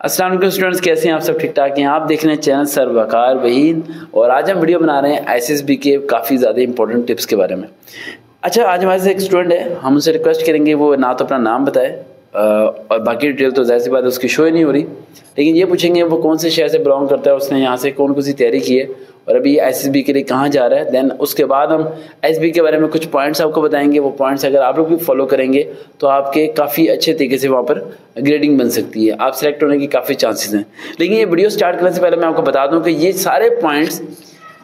अस्सलाम वालेकुम स्टूडेंट्स, कैसे हैं आप सब? ठीक ठाक हैं? आप देख रहे हैं चैनल सर वकार वहीद और आज हम वीडियो बना रहे हैं एसएसबी के काफ़ी ज़्यादा इंपॉर्टेंट टिप्स के बारे में। अच्छा, आज हमारे साथ एक स्टूडेंट है, हम उनसे रिक्वेस्ट करेंगे वो ना तो अपना नाम बताए और बाकी डिटेल तो जाहिर सी बात है उसकी शो ही नहीं हो रही, लेकिन ये पूछेंगे वो कौन से शहर से बिलोंग करता है, उसने यहाँ से कौन कौन सी तैयारी की है और अभी एसएसबी के लिए कहाँ जा रहा है। देन उसके बाद हम एसएसबी के बारे में कुछ पॉइंट्स आपको बताएंगे। वो पॉइंट्स अगर आप लोग भी फॉलो करेंगे तो आपके काफ़ी अच्छे तरीके से वहाँ पर ग्रेडिंग बन सकती है, आप सिलेक्ट होने की काफ़ी चांसेस हैं। लेकिन ये वीडियो स्टार्ट करने से पहले मैं आपको बता दूं कि ये सारे पॉइंट्स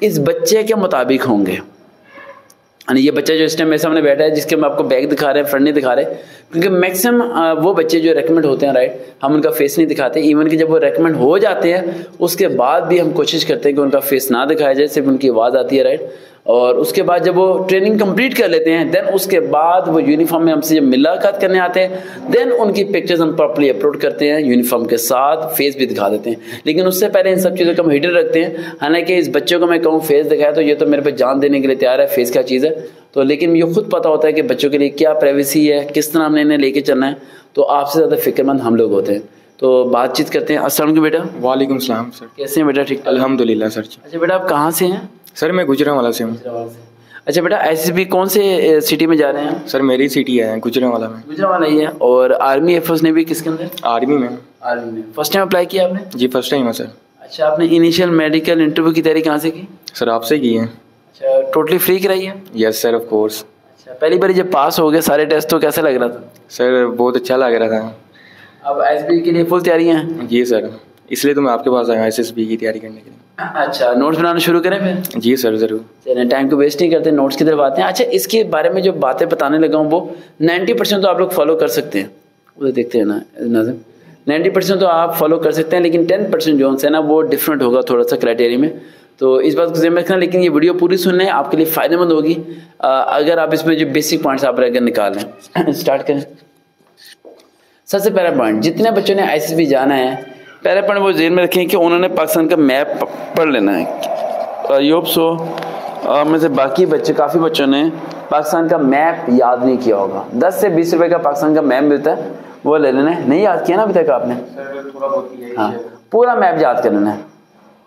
इस बच्चे के मुताबिक होंगे। यानी ये बच्चा जो इस टाइम मेरे सामने बैठा है, जिसके हम आपको बैग दिखा रहे हैं, फ्रंट नहीं दिखा रहे, क्योंकि मैक्सिमम वो बच्चे जो रेकमेंड होते हैं, राइट, हम उनका फेस नहीं दिखाते। इवन कि जब वो रेकमेंड हो जाते हैं उसके बाद भी हम कोशिश करते हैं कि उनका फेस ना दिखाया जाए, सिर्फ उनकी आवाज़ आती है, राइट। और उसके बाद जब वो ट्रेनिंग कंप्लीट कर लेते हैं, देन उसके बाद वो यूनिफॉर्म में हमसे जब मुलाकात करने आते हैं, देन उनकी पिक्चर्स हम प्रॉपर्ली अपलोड करते हैं यूनिफॉर्म के साथ, फेस भी दिखा देते हैं। लेकिन उससे पहले इन सब चीज़ों को हम हिडन रखते हैं। हालांकि इस बच्चों को मैं कहूँ फेस दिखाया तो ये तो मेरे पे जान देने के लिए तैयार है, फेस क्या चीज़ है तो, लेकिन ये खुद पता होता है कि बच्चों के लिए क्या प्राइवेसी है, किस तरह हमने इन्हें लेके चलना है, तो आपसे ज़्यादा फिक्रमंद हम लोग होते हैं। तो बातचीत करते हैं। अस्सलाम वालेकुम बेटा। वालेकुम सलाम सर। कैसे हैं बेटा? ठीक अल्हम्दुलिल्लाह सर। अच्छा बेटा, आप कहाँ से हैं? सर मैं गुजरांवाला से हूँ। अच्छा बेटा, एसएसबी कौन से सिटी में जा रहे हैं? सर मेरी सिटी है गुजरांवाला में। गुजरांवाला ही है। और आर्मी एयरफोर्स नेवी किसके अंदर? आर्मी में। आर्मी में फर्स्ट टाइम अप्लाई किया आपने? जी फर्स्ट टाइम है सर। अच्छा, आपने इनिशियल मेडिकल इंटरव्यू की तैयारी कहाँ से की? सर आपसे की है। अच्छा, टोटली फ्री कराई है? Yes sir of course. अच्छा, पहली बार जब पास हो गए सारे टेस्ट तो कैसा लग रहा था? सर बहुत अच्छा लग रहा था। अब एसएसबी के लिए फुल तैयारी है? जी सर, इसलिए तो मैं आपके पास आया एसएसबी की तैयारी करने के लिए। अच्छा, नोट्स बनाना शुरू करें फिर? जी सर ज़रूर। चलिए, टाइम को वेस्ट नहीं करते, नोट्स की तरफ आते हैं। अच्छा, इसके बारे में जो बातें बताने लगा हूँ वो 90% तो आप लोग फॉलो कर सकते हैं, उधर देखते हैं ना नाज़िम, 90% तो आप फॉलो कर सकते हैं, लेकिन 10% जो है ना वो डिफरेंट होगा थोड़ा सा क्राइटेरिया में, तो इस बात को ध्यान रखना। लेकिन ये वीडियो पूरी सुनने आपके लिए फ़ायदेमंद होगी अगर आप इसमें जो बेसिक पॉइंट्स आप अगर निकाल लें। स्टार्ट करें। सबसे पहला पॉइंट, जितने बच्चों ने एसएसबी जाना है, पहले पॉइंट वो जेल में रखें कि उन्होंने पाकिस्तान का मैप पढ़ लेना है। आई होप सो में से बाकी बच्चे, काफ़ी बच्चों ने पाकिस्तान का मैप याद नहीं किया होगा। 10 से 20 रुपए का पाकिस्तान का मैप मिलता है, वो ले लेना है। नहीं याद किया ना अभी तक आपने? थोड़ा बहुत किया है। हाँ, पूरा मैप याद कर लेना है।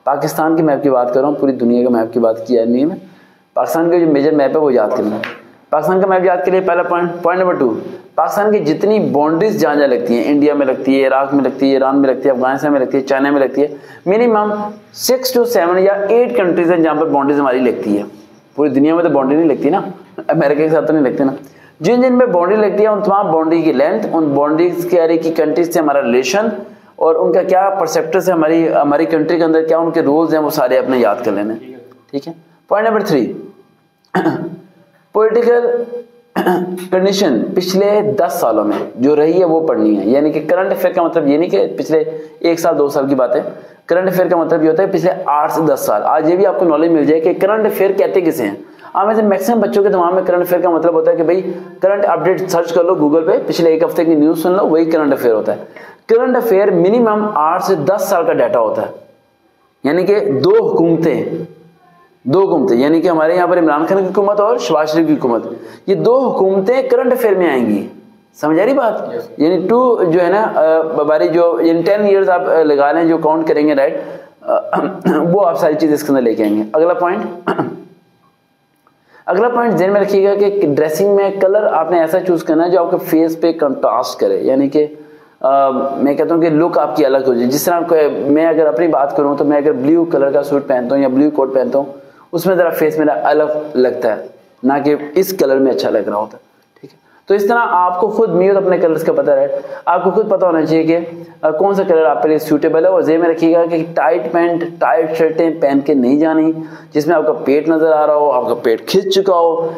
पाकिस्तान के मैप की बात कर रहा हूँ, पूरी दुनिया का मैप की बात किया नहीं है। पाकिस्तान का जो मेजर मैप है वो याद करना है। पाकिस्तान का मैप याद के लिए पहला पॉइंट नंबर 2, पाकिस्तान की जितनी बाउंड्रीज जहाँ जहाँ लगती हैं, इंडिया में लगती है, इराक में लगती है, ईरान में लगती है, अफगानिस्तान में लगती है, चाइना में लगती है, मिनिमम 6 to 7 या 8 कंट्रीज हैं जहाँ पर बाउंड्रीज हमारी लगती है। पूरी दुनिया में तो बाउंड्री नहीं लगती ना, अमेरिका के साथ तो नहीं लगती ना। जिन जिन में बाउंड्री लगती है उन तमाम बाउंड्री की लेंथ, उन बाउंड्रीज की कंट्रीज से हमारा रिलेशन और उनका क्या परसेप्टर है हमारी कंट्री के अंदर, क्या उनके रूल्स हैं, वो सारे अपने याद कर लेने। ठीक है। पॉइंट नंबर 3, पॉलिटिकल कंडीशन पिछले 10 सालों में जो रही है वो पढ़नी है। यानी कि करंट अफेयर का मतलब ये नहीं कि पिछले 1 साल 2 साल की बात है। करंट अफेयर का मतलब ये होता है पिछले 8 से 10 साल। आज ये भी आपको नॉलेज मिल जाए कि करंट अफेयर कहते किसे हैं। आप में से मैक्सिमम बच्चों के दिमाग में करंट अफेयर का मतलब होता है कि भाई करंट अपडेट सर्च कर लो गूगल पे, पिछले 1 हफ्ते की न्यूज़ सुन लो, वही करंट अफेयर होता है। करंट अफेयर मिनिमम 8 से 10 साल का डाटा होता है। यानी कि दो हुकूमतें, यानी कि हमारे यहाँ पर इमरान खान की हुकूमत और शहबाज शरीफ की हुकूमत, ये 2 हुकूमतें करंट अफेयर में आएंगी। समझ आ रही बात? यानी 2 जो है ना हमारी जो इन 10 ईयर्स आप लगा लें जो काउंट करेंगे, राइट, वो आप सारी चीज़ इसके अंदर लेके आएंगे। अगला पॉइंट ध्यान में रखिएगा कि ड्रेसिंग में कलर आपने ऐसा चूज करना है जो आपके फेस पे कंट्रास्ट करे। यानी कि मैं कहता हूँ कि लुक आपकी अलग हो जाए। जिस तरह मैं अगर अपनी बात करूँ तो मैं अगर ब्लू कलर का सूट पहनता हूँ या ब्लू कोट पहनता हूँ, उसमें ज़रा फेस मेरा अलग लगता है, ना कि इस कलर में अच्छा लग रहा होता है। ठीक है। तो इस तरह आपको खुद मियत अपने कलर्स का पता है, आपको खुद पता होना चाहिए कि कौन सा कलर आपके लिए सूटेबल है। और जेब में रखिएगा कि टाइट पैंट, टाइट शर्टें पहन के नहीं जानी जिसमें आपका पेट नज़र आ रहा हो, आपका पेट खिंच चुका हो,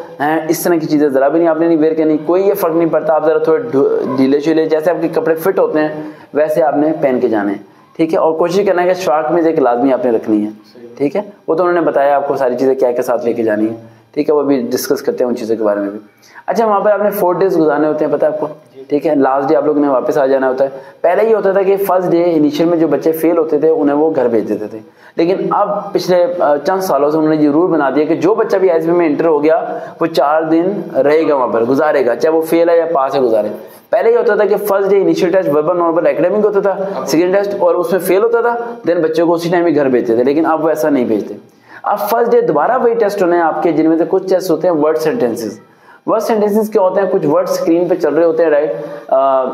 इस तरह की चीज़ें ज़रा भी नहीं आपने नहीं वेयर करनी। कोई ये फ़र्क नहीं पड़ता, आप ज़रा थोड़े ढीले शीले, जैसे आपके कपड़े फिट होते हैं वैसे आपने पहन के जाने हैं। ठीक है। और कोशिश करना है कि शॉर्ट में एक लाजमी आपने रखनी है। ठीक है। वो तो उन्होंने बताया आपको सारी चीज़ें क्या के साथ लेके जानी है। ठीक है, वो भी डिस्कस करते हैं उन चीज़ों के बारे में भी। अच्छा, वहाँ पर आपने 4 डेज गुजारने होते हैं, पता है आपको, ठीक है। लास्ट डे आप लोग ने वापस आ जाना होता है। पहले ये होता था कि फर्स्ट डे इनिशियल में जो बच्चे फेल होते थे उन्हें वो घर भेज देते थे, लेकिन अब पिछले चंद सालों से उन्होंने जरूर बना दिया कि जो बच्चा भी ISB में इंटर हो गया वो 4 दिन रहेगा वहाँ पर, गुजारेगा, चाहे वो फेल है या पास है, गुजारे। पहले ये होता था कि first day initial test verbal normal academic होता था, सेकंड टेस्ट और उसमें फेल होता था, देन बच्चों को उसी टाइम ही घर भेजते थे, लेकिन अब वो ऐसा नहीं भेजते। अब फर्स्ट डे दोबारा वही टेस्ट होने हैं आपके, जिनमें से कुछ टेस्ट होते हैं वर्ड सेंटेंसेस। वर्ड सेंटेंसेस क्या होते हैं, कुछ वर्ड स्क्रीन पे चल रहे होते हैं, राइट,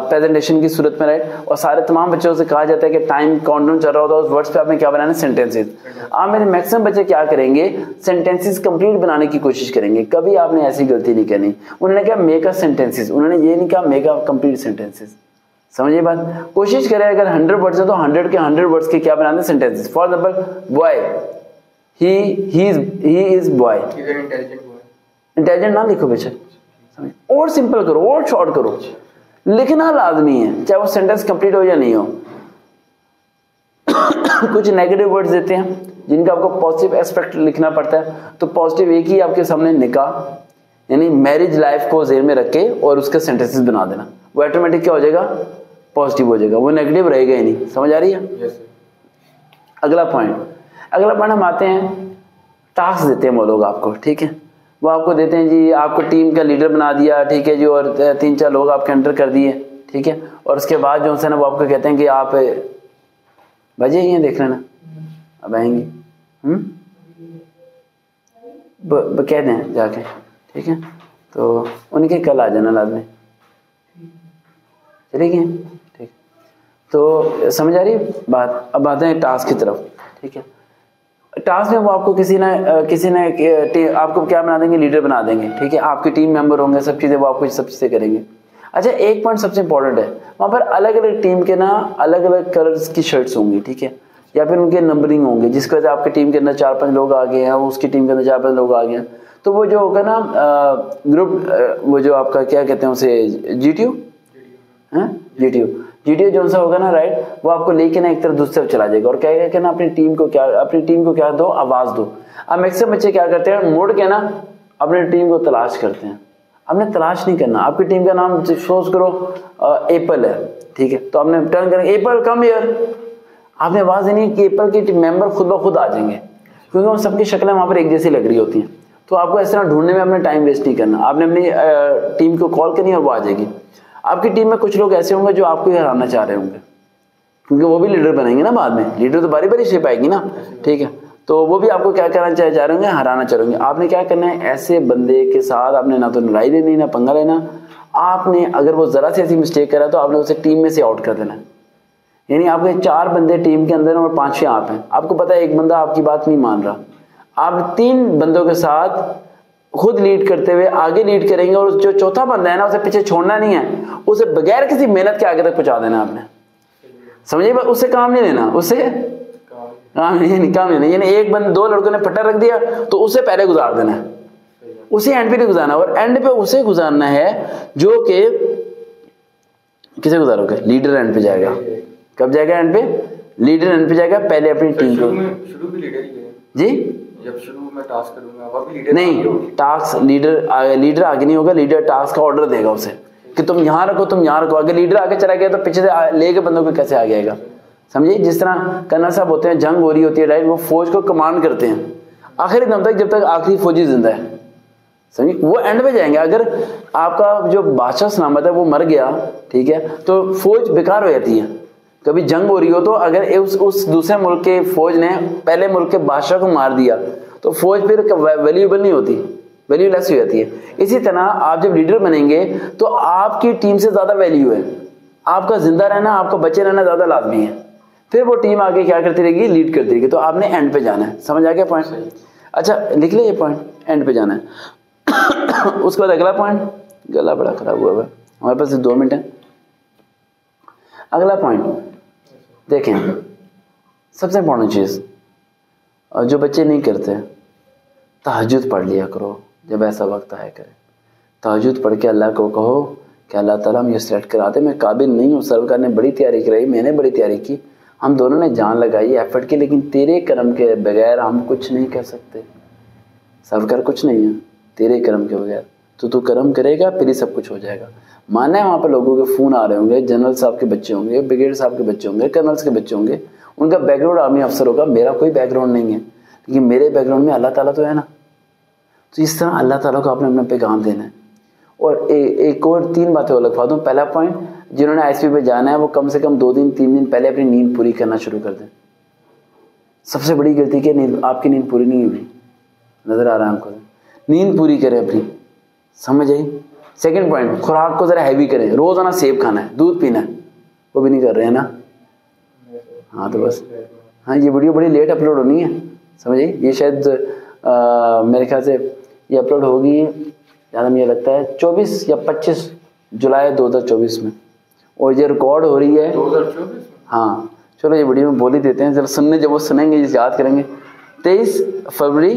प्रेजेंटेशन की सूरत में, राइट, और सारे तमाम बच्चों से कहा जाता है कि टाइम काउंटडाउन चल रहा होता है, उस वर्ड्स पे आपने क्या बनाना है, सेंटेंसेस। आप मेरे मैक्सिमम बच्चे क्या करेंगे, सेंटेंसेस कंप्लीट बनाने की कोशिश करेंगे, कभी आपने ऐसी गलती नहीं करनी। उन्होंने क्या मेक अ सेंटेंसेस, उन्होंने ये नहीं कहा मेक अ कंप्लीट सेंटेंसेस। समझिए बात, कोशिश करें अगर 100 वर्ड्स है तो 100 के 100 वर्ड्स के क्या बनाने, sentences. For example boy, he is boy, intelligent ना लिखो बेशक, और सिंपल करो और शॉर्ट करो, लिखना लाजमी है, चाहे वो सेंटेंस कंप्लीट हो या नहीं हो। कुछ नेगेटिव वर्ड्स देते हैं जिनका आपको पॉजिटिव एस्पेक्ट लिखना पड़ता है, तो पॉजिटिव एक ही आपके सामने निकाह यानी मैरिज लाइफ को जेर में रख के और उसके सेंटेंसेस बना देना, वो ऑटोमेटिक क्या हो जाएगा, पॉजिटिव हो जाएगा, वो नेगेटिव रहेगा ही नहीं। समझ आ रही है? अगला पॉइंट हम आते हैं, टास्क देते हैं वो लोग आपको, ठीक है, वो आपको देते हैं जी, आपको टीम का लीडर बना दिया, ठीक है जी, और 3-4 लोग आपके अंडर कर दिए, ठीक है, और उसके बाद जो है ना वो आपको कहते हैं कि आप बजे ही देख लेना, अब आएंगे, कह दें जाके, ठीक है, तो उनके कल आ जाना लाजमी, चलिए गए, ठीक। तो समझ आ रही है बात। अब आते हैं टास्क की तरफ, ठीक है। टास्क में वो आपको किसी ने आपको क्या बना देंगे, लीडर बना देंगे, ठीक है, आपके टीम मेंबर होंगे, सब चीज़ें वो आपको सब चीज़ें करेंगे। अच्छा, एक पॉइंट सबसे इंपॉर्टेंट है, वहाँ पर अलग अलग टीम के ना अलग अलग कलर्स की शर्ट्स होंगी, ठीक है, या फिर उनके नंबरिंग होंगे, जिसकी वजह से आपकी टीम के अंदर 4-5 लोग आ गए हैं, उसकी टीम के अंदर 4-5 लोग आ गए हैं, तो वो जो होगा ना ग्रुप, वो जो आपका क्या कहते हैं उसे, जीटीओ जो सा होगा ना, राइट, वो आपको लेके ना एक तरफ दूसरी तरफ चला जाएगा और कहेगा कि ना अपनी टीम को क्या दो, आवाज दो। अब मैक्सिमम बच्चे क्या करते हैं, मुड़ के ना अपनी टीम को तलाश करते हैं। आपने तलाश नहीं करना, आपकी टीम का नाम सोच करो एप्पल है, ठीक है, तो आपने टर्न करेंगे, एप्पल कम हियर, आपने आवाज देनी कि एप्पल की मेंबर खुद ब खुद आ जाएंगे, क्योंकि उन सबकी शक्लें वहां पर एक जैसी लग रही होती हैं। तो आपको इस तरह ढूंढने में अपना टाइम वेस्ट नहीं करना, आपने अपनी टीम को कॉल करनी और वो आ जाएगी। आपकी टीम में कुछ लोग ऐसे होंगे जो आपको हराना चाह रहे होंगे, क्योंकि वो भी लीडर बनेंगे ना बाद में, लीडर तो बारी बारी शेप आएगी ना, ठीक है, तो वो भी आपको क्या करना चाह रहे होंगे, हराना चाह रहे होंगे। आपने क्या करना है, ऐसे बंदे के साथ आपने ना तो लड़ाई लेनी ना पंगा लेना, आपने अगर वो जरा सी ऐसी मिस्टेक करा तो आपने उसे टीम में से आउट कर देना है। यानी आपके 4 बंदे टीम के अंदर और 5 आप हैं, आपको पता है एक बंदा आपकी बात नहीं मान रहा, आप 3 बंदों के साथ खुद लीड करते हुए आगे लीड करेंगे, और जो चौथा बंदा है ना उसे पीछे छोड़ना नहीं है, उसे बगैर किसी मेहनत के आगे तक पहुंचा देना आपने। समझिए, उससे काम नहीं लेना, उससे काम नहीं, यानी एक बंद 2 लड़कों ने पट्टा रख दिया तो उसे पहले गुजार देना है, उसे एंड पे नहीं गुजारना, और एंड पे उसे गुजारना है जो कि किसे गुजारोगे, लीडर एंड पे जाएगा। कब जाएगा एंड पे, लीडर एंड पे जाएगा, पहले अपनी टीम को शुरू भी लीडर ही है जी, जब शुरू में टास्क करूंगा वह भी लीडर नहीं, टास्क लीडर आगे नहीं होगा, लीडर टास्क का ऑर्डर देगा उसे कि तुम यहाँ रखो, तुम यहाँ रखो। अगर लीडर आगे चला गया तो पीछे से लेके बंदों को कैसे आगे आएगा। समझिए, जिस तरह कर्नल साहब होते हैं, जंग हो रही होती है, राइट, वो फौज को कमांड करते हैं आखिरी दम तक, जब तक आखिरी फौजी जिंदा है। समझिए, वो एंड में जाएंगे। अगर आपका जो बादशाह सलामत है वो मर गया, ठीक है, तो फौज बेकार हो जाती है। कभी जंग हो रही हो तो अगर उस दूसरे मुल्क के फौज ने पहले मुल्क के बादशाह को मार दिया तो फौज फिर वैल्यूएबल नहीं होती, वैल्यूलेस हो जाती है। इसी तरह आप जब लीडर बनेंगे तो आपकी टीम से ज्यादा वैल्यू है, आपका जिंदा रहना, आपका बचे रहना ज्यादा लाजमी है। फिर वो टीम आगे क्या करती रहेगी, लीड करती रहेगी। तो आपने एंड पे जाना है। समझ आ गया पॉइंट? अच्छा लिख ले ये पॉइंट, एंड पे जाना है। उसके बाद अगला पॉइंट, गला बड़ा खराब हुआ है हमारे पास 2 मिनट है। अगला पॉइंट देखें, सबसे इंपॉर्टेंट चीज जो बच्चे नहीं करते, तहज्जुद पढ़ लिया करो जब ऐसा वक्त आया करे। तहज्जुद पढ़ के अल्लाह को कहो कि अल्लाह ताला मुझे सेलेक्ट करा दे, मैं काबिल नहीं हूँ। सरकार ने बड़ी तैयारी कराई, मैंने बड़ी तैयारी की, हम दोनों ने जान लगाई एफर्ट की, लेकिन तेरे करम के बगैर हम कुछ नहीं कर सकते। सरकार कुछ नहीं है। तेरे कर्म के बगैर। तो तू कर्म करेगा फिर ही सब कुछ हो जाएगा। माना है वहाँ पर लोगों के फ़ोन आ रहे होंगे, जनरल साहब के बच्चे होंगे, ब्रिगेडियर साहब के बच्चे होंगे, कर्नल्स के बच्चे होंगे, उनका बैकग्राउंड आर्मी अफसर होगा, मेरा कोई बैकग्राउंड नहीं है, लेकिन मेरे बैकग्राउंड में अल्लाह ताला तो है ना। तो इस तरह अल्लाह ताला को आपने अपना पैगाम देना है। और एक और 3 बातें और लिखवा दूँ। पहला पॉइंट, जिन्होंने ISB पे जाना है वो कम से कम 2 दिन 3 दिन पहले अपनी नींद पूरी करना शुरू कर दें। सबसे बड़ी गलती क्या, नींद, आपकी नींद पूरी नहीं हुई, नजर आ रहा है आपको, नींद पूरी करें अपनी, समझ आई। सेकंड पॉइंट, खुराक को जरा हैवी करें, रोजाना सेब खाना है, दूध पीना है, वो भी नहीं कर रहे हैं ना। हाँ तो बस, हाँ ये वीडियो बड़ी लेट अपलोड होनी है, समझ आई। ये शायद मेरे ख्याल से ये अपलोड होगी, ज़्यादा मुझे लगता है 24 या 25 जुलाई 2024 में, और ये रिकॉर्ड हो रही है 2024। हाँ चलो ये वीडियो में बोल ही देते हैं, जब सुनने, जब वो सुनेंगे याद करेंगे। 23 फरवरी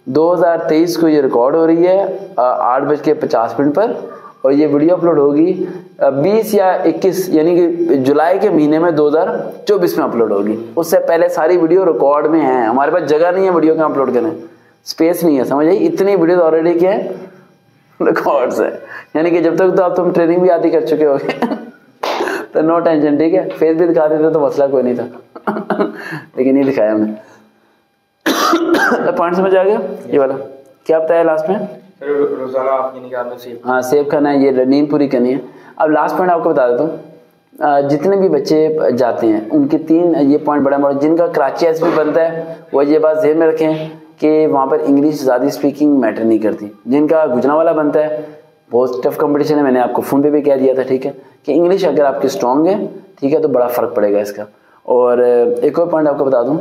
2023 को ये रिकॉर्ड हो रही है 8:50 पर, और ये वीडियो अपलोड होगी 20 या 21 यानी कि जुलाई के महीने में 2024 में अपलोड होगी। उससे पहले सारी वीडियो रिकॉर्ड में है, हमारे पास जगह नहीं है वीडियो का अपलोड करने, स्पेस नहीं है, समझ आई। इतनी वीडियो ऑलरेडी क्या है, रिकॉर्ड्स है, यानी कि जब तक तो आप तुम ट्रेनिंग भी आदि कर चुके होगे तो नो टेंशन, ठीक है। फेस भी दिखा देते तो मसला कोई नहीं था लेकिन ये दिखाया हमने। पॉइंट समझ आ गया ये वाला, क्या बताया लास्ट में, रोजाना आप यानी कि आपने सेब, हाँ सेब खाना है, ये नींद पूरी करनी है। अब लास्ट पॉइंट आपको बता देता हूँ, जितने भी बच्चे जाते हैं उनके 3 ये पॉइंट बड़ा बड़ा, जिनका कराची ISB बनता है वो ये बात ध्यान में रखें कि वहाँ पर इंग्लिश ज़्यादा स्पीकिंग मैटर नहीं करती। जिनका गुजरांवाला बनता है बहुत टफ कंपटीशन है, मैंने आपको फ़ोन पे भी कह दिया था, ठीक है, कि इंग्लिश अगर आपकी स्ट्रॉन्ग है, ठीक है, तो बड़ा फ़र्क पड़ेगा इसका। और एक और पॉइंट आपको बता दूँ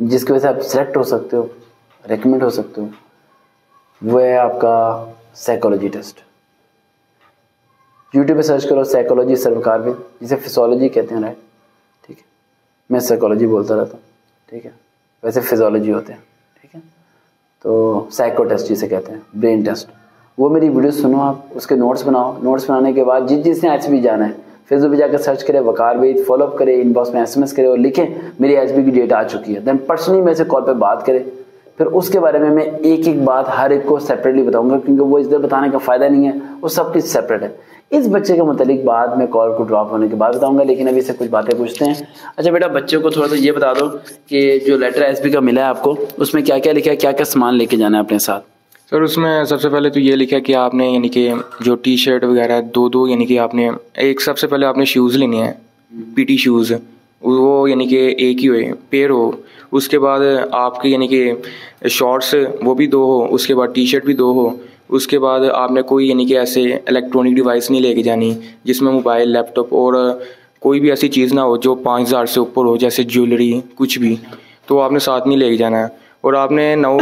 जिसकी वजह से आप सेलेक्ट हो सकते हो, रिकमेंड हो सकते हो, वो है आपका साइकोलॉजी टेस्ट। यूट्यूब पे सर्च करो साइकोलॉजी सर्वकार भी, जिसे फिजियोलॉजी कहते हैं, राइट, ठीक है, मैं साइकोलॉजी बोलता रहता हूँ, ठीक है, वैसे फिजियोलॉजी होते हैं, ठीक है। तो साइको टेस्ट जिसे कहते हैं, ब्रेन टेस्ट, वो मेरी वीडियो सुनो आप, उसके नोट्स बनाओ, नोट्स बनाने के बाद जिसने ISB जाना है फेसबुक पे जाकर सर्च करें वकार वेद, फॉलोअप करें, इनबॉक्स में SMS करें और लिखें मेरी ISB की डेट आ चुकी है, देन पर्सनली मेरे से कॉल पे बात करें। फिर उसके बारे में मैं एक एक बात हर एक को सेपरेटली बताऊंगा, क्योंकि वो इधर बताने का फ़ायदा नहीं है, वो सब कुछ सेपरेट है। इस बच्चे के मुतालिक बाद में कॉल को ड्रॉप होने के बाद बताऊंगा, लेकिन अभी से कुछ बातें पूछते हैं। अच्छा बेटा, बच्चे को थोड़ा सा ये बता दो कि जो लेटर ISB का मिला है आपको, उसमें क्या क्या लिखा है, क्या क्या सामान लेके जाना है अपने साथ। सर उसमें सबसे पहले तो ये लिखा है कि आपने यानी कि जो T-शर्ट वगैरह 2 यानी कि आपने एक, सबसे पहले आपने शूज़ लेने हैं, PT शूज़, वो यानी कि एक ही हो, पेयर हो। उसके बाद आपके यानी कि शॉर्ट्स वो भी 2 हो, उसके बाद T-शर्ट भी 2 हो। उसके बाद आपने कोई यानी कि ऐसे इलेक्ट्रॉनिक डिवाइस नहीं लेके जानी जिसमें मोबाइल, लैपटॉप और कोई भी ऐसी चीज़ ना हो जो 5000 से ऊपर हो, जैसे ज्वेलरी कुछ भी, तो आपने साथ नहीं लेके जाना है। और आपने 9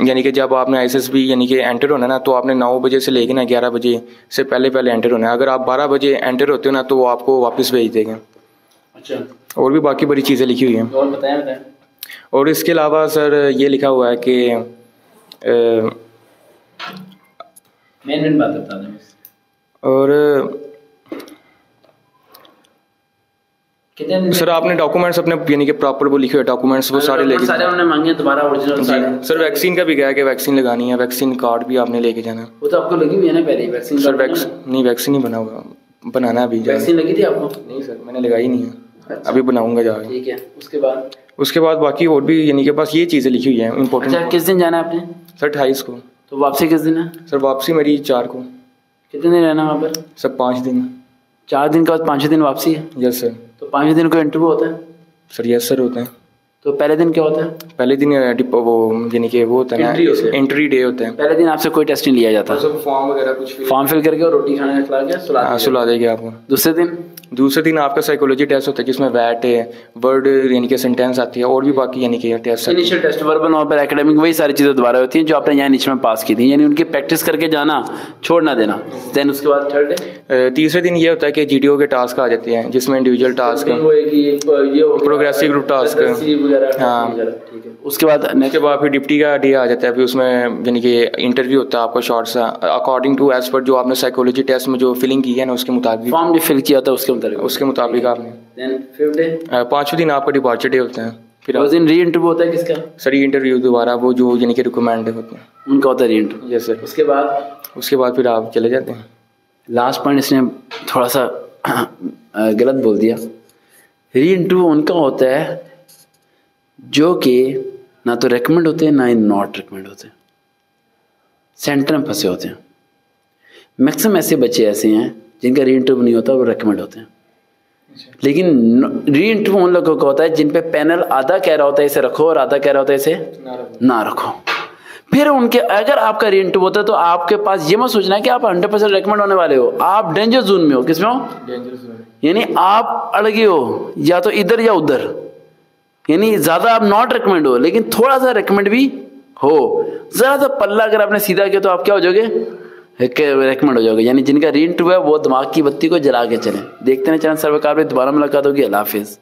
यानी कि जब आपने ISB यानी कि एंटर होना है ना, तो आपने 9 बजे से लेके ना 11 बजे से पहले एंटर होना है। अगर आप 12 बजे एंटर होते हो ना तो वो आपको वापस भेज देंगे। अच्छा, और भी बाकी बड़ी चीज़ें लिखी हुई हैं। और बताएं। और इसके अलावा सर ये लिखा हुआ है कि मेन बात बता दें बस। और सर आपने डॉक्यूमेंट्स अपने यानी कि प्रॉपर वो लिखे हुए डॉक्यूमेंट्स वो सारे लेके, सारे हमने मांगे दोबारा ओरिजिनल सारे। सर वैक्सीन का भी क्या है कि वैक्सीन लगानी है, वैक्सीन कार्ड भी आपने लेके जाना है। वो तो आपको लगी हुई है ना पहले ही वैक्सीन। सर नहीं वैक्सीन नहीं बना हुआ, बनाना अभी। वैक्सीन लगी थी आपको? नहीं सर मैंने लगाई नहीं है। अच्छा। अभी बनाऊंगा जाके। ठीक है। उसके बाद बाकी और भी यानी कि बस ये चीज़ें लिखी हुई हैं इम्पोर्टेंट। अच्छा, किस दिन जाना है आपने? सर 28 को। तो वापसी किस दिन है? सर वापसी मेरी 4 को। कितने दिन रहना वहाँ पर? सर 5 दिन। 4 दिन का बाद 5 दिन वापसी है? Yes sir. तो 5 दिन को इंटरव्यू होता है? सर यस सर होता है। तो पहले दिन क्या होता है? पहले दिन वो यानी कि वो होता है ना, एंट्री डे होता है। पहले दिन आपसे कोई टेस्ट नहीं लिया जाता? फॉर्म वगैरह कुछ फॉर्म फिल करके और रोटी खाने खिला के सुला देंगे आपको। दूसरे दिन आपका साइकोलॉजी टेस्ट होता है जिसमें वैट है, वर्ड यानी कि सेंटेंस आती है और भी बाकी यानी कि टेस्ट। इनिशियल टेस्ट, वर्बल और एकेडमिक, वही सारी चीज़ें दोबारा होती हैं जो आपने यहाँ नीचे में पास की थी, यानी उनकी प्रैक्टिस करके जाना, छोड़ ना देना। देन उसके बाद थर्ड डे, तीसरे दिन ये होता है कि GTO के टास्क आ जाते हैं जिसमें individual task, progressive group task. हाँ ठीक है। उसके बाद फिर डिप्टी का डे आ जाता है, फिर उसमें यानी कि इंटरव्यू होता है आपका शॉर्ट सा, अकॉर्डिंग टू एज पर जो आपने साइकोलॉजी टेस्ट में जो फिलिंग की है ना उसके मुताबिक, फॉर्म जो फिल किया था उसके मुताबिक आपने। देन फिफ्थ डे, 5वें दिन आपका डिपार्चर डे होता है। फिर उस दिन री इंटरव्यू होता है किसका? सर ये इंटरव्यू दोबारा वो जो यानी कि रिकमेंड होते हैं उनका होता है री इंटरव्यू। Yes sir. उसके बाद फिर आप चले जाते हैं। लास्ट पॉइंट इसने थोड़ा सा गलत बोल दिया। री इंटरव्यू उनका होता है जो कि ना तो रेकमेंड होते हैं ना ही नॉट रेकमेंड होते हैं, सेंटर में फंसे होते हैं। मैक्सिमम ऐसे बच्चे ऐसे हैं जिनका री इंटरव्यू नहीं होता, वो रेकमेंड होते हैं। लेकिन री इंटरव्यू उन लोगों का होता है जिन पे पैनल आधा कह रहा होता है इसे रखो और आधा कह रहा होता है इसे ना रखो। फिर उनके अगर आपका री इंटरव्यू होता है तो आपके पास ये मत सोचना है कि आप 100% रेकमेंड होने वाले हो। आप डेंजर जोन में हो। किस में हो? Danger zone. यानी आप अड़ गए हो या तो इधर या उधर, यानी ज्यादा आप नॉट रेकमेंड हो लेकिन थोड़ा सा रेकमेंड भी हो। जरा सा पल्ला अगर आपने सीधा किया तो आप क्या हो जाओगे? रेकमेंड हो जाओगे। यानी जिनका री इंटरव्यू है वो दिमाग की बत्ती को जला के चलें। देखते हैं चैनल सर्वकार में दोबारा मुलाकात होगी। अल्लाह हाफिज।